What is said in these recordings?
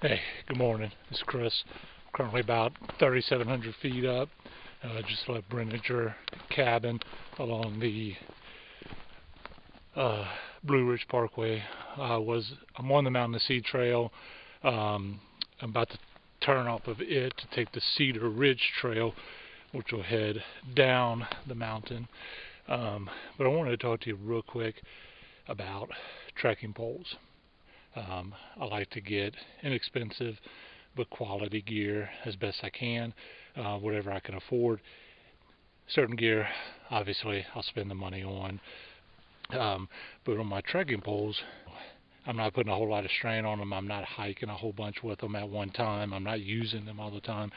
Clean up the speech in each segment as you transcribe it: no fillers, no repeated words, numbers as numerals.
Hey, good morning. This is Chris. Currently about 3,700 feet up. Just left Brenninger cabin along the Blue Ridge Parkway. I'm on the Mountain to Sea Trail. I'm about to turn off of it to take the Cedar Ridge Trail, which will head down the mountain. But I wanted to talk to you real quick about trekking poles. I like to get inexpensive but quality gear as best I can, whatever I can afford. Certain gear, obviously, I'll spend the money on. But on my trekking poles, I'm not putting a whole lot of strain on them. I'm not hiking a whole bunch with them at one time. I'm not using them all the time.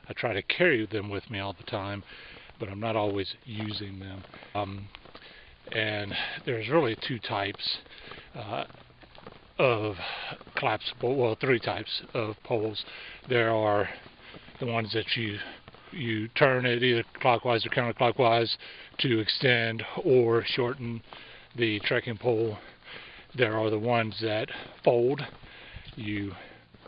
I try to carry them with me all the time, but I'm not always using them. And there's really two types of collapsible, well, three types of poles. There are the ones that you turn it either clockwise or counterclockwise to extend or shorten the trekking pole. There are the ones that fold. You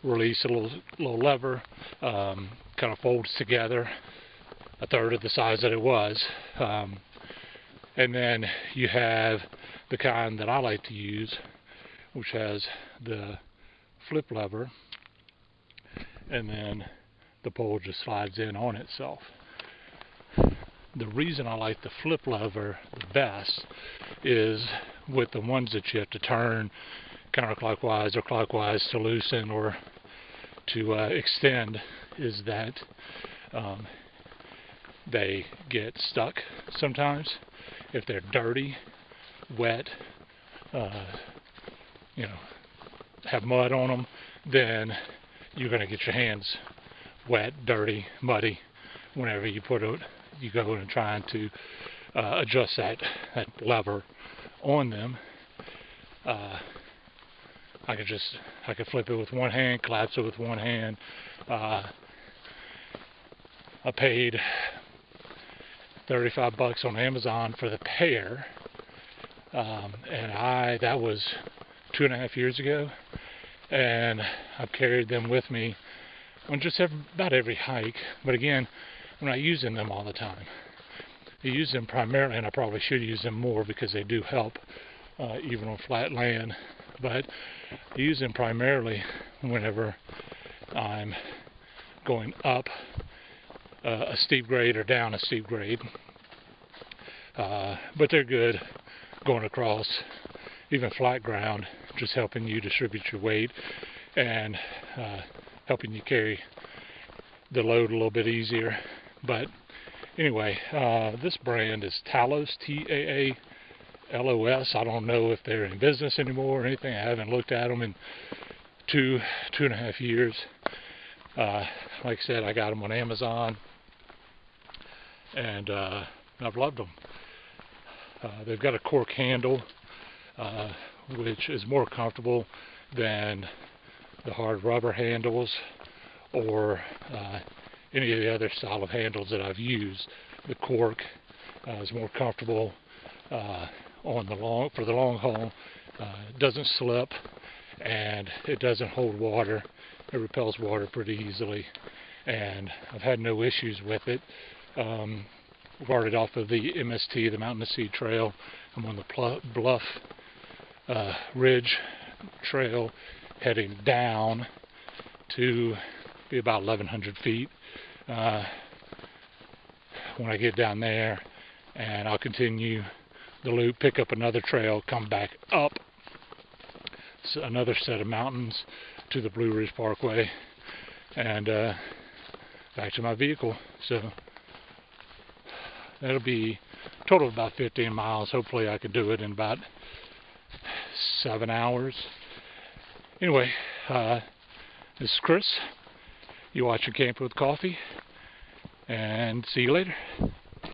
release a little lever, kind of folds together a third of the size that it was. And then you have the kind that I like to use, which has the flip lever, and then the pole just slides in on itself. The reason I like the flip lever the best is with the ones that you have to turn counterclockwise or clockwise to loosen or to extend, is that they get stuck sometimes. If they're dirty, wet, have mud on them, then you're going to get your hands wet, dirty, muddy whenever you go and trying to adjust that lever on them. I could flip it with one hand, collapse it with one hand. I paid $35 on Amazon for the pair, and that was 2.5 years ago, and I've carried them with me on just about every hike. But again, I'm not using them all the time. I use them primarily, and I probably should use them more because they do help even on flat land, but I use them primarily whenever I'm going up a steep grade or down a steep grade. But they're good going across even flat ground, just helping you distribute your weight and helping you carry the load a little bit easier. But anyway, this brand is Taalos, Taalos. I don't know if they're in business anymore or anything. I haven't looked at them in 2.5 years. Like I said, I got them on Amazon, and I've loved them. They've got a cork handle, which is more comfortable than the hard rubber handles or any of the other style of handles that I've used. The cork is more comfortable for the long haul. It doesn't slip, and it doesn't hold water. It repels water pretty easily, and I've had no issues with it. Started off of the MST, the Mountain to Sea Trail. I'm on the Bluff Ridge Trail, heading down to be about 1,100 feet. When I get down there, and I'll continue the loop, pick up another trail, come back up another set of mountains to the Blue Ridge Parkway, and back to my vehicle. So that'll be a total of about 15 miles. Hopefully I could do it in about 7 hours. Anyway, this is Chris. You watching Camping with Coffee, and see you later.